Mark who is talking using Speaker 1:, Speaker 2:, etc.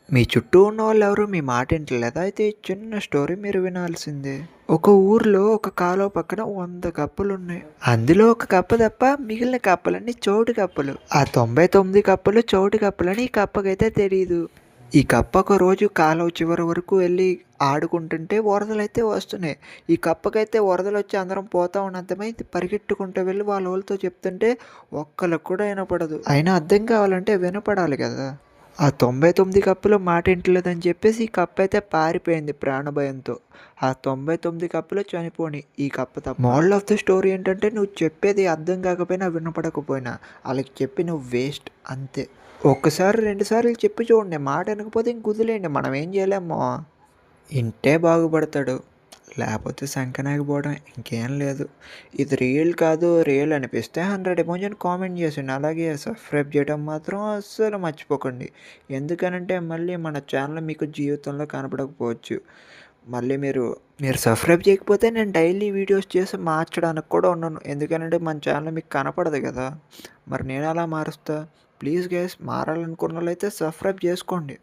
Speaker 1: మీ చుట్టూ ఉన్నవాళ్ళెవరు మీ మాట ఇంటలేదా? అయితే ఈ చిన్న స్టోరీ మీరు వినాల్సిందే. ఒక ఊర్లో ఒక కాలువ పక్కన 100 కప్పలున్నాయి. అందులో ఒక కప్ప తప్ప మిగిలిన కప్పలన్నీ చోటు కప్పలు. ఆ 99 కప్పలు చోటు కప్పలని ఈ కప్పకైతే తెలీదు. ఈ కప్ప ఒక రోజు కాలువ చివరి వరకు వెళ్ళి ఆడుకుంటుంటే వరదలైతే వస్తున్నాయి. ఈ కప్పకైతే వరదలొచ్చి అందరం పోతా ఉన్నంతమైంది పరిగెట్టుకుంటూ వెళ్ళి వాళ్ళతో చెప్తుంటే ఒక్కళ్ళకి కూడా వినపడదు. అయినా అర్థం కావాలంటే వినపడాలి కదా! ఆ 99 కప్పులు మాట ఇంటలేదని చెప్పేసి ఈ కప్పైతే పారిపోయింది ప్రాణభయంతో. ఆ 99 కప్పులు చనిపోనియి. ఈ కప్ప తప్ప. మోరల్ ఆఫ్ ద స్టోరీ ఏంటంటే నువ్వు చెప్పేది అర్థం కాకపోయినా, వినపడకపోయినా ఆళ్ళకి చెప్పి నువ్వు వేస్ట్ అంతే. ఒక్కసారి, 2 సార్లు చెప్పి చూడండి. మాట వినకపోతే ఇంక వదిలేయండి. మనం ఏం చేయలేము. ఇంటే బాగుపడతాడు. లేపోతే సంకనాగిపోవడమే. ఇంకేం లేదు. ఇది రియల్ కాదు, రియల్ అనిపిస్తే 100 ఎమోజిని కామెంట్ చేసేయండి. అలాగే సబ్స్క్రైబ్ చేయడం మాత్రం అస్సలు మర్చిపోకండి. ఎందుకనంటే మళ్ళీ మన ఛానల్ మీకు జీవితంలో కనపడకపోవచ్చు. మళ్ళీ మీరు సబ్స్క్రైబ్ చేయకపోతే నేను డైలీ వీడియోస్ చేసి మార్చడానికి కూడా ఉండను. ఎందుకనంటే మన ఛానల్ మీకు కనపడదు కదా! మరి నేనెలా మారుస్తా? ప్లీజ్ గైస్ మారాలనుకున్నోళ్ళైతే సబ్స్క్రైబ్ చేసుకోండి.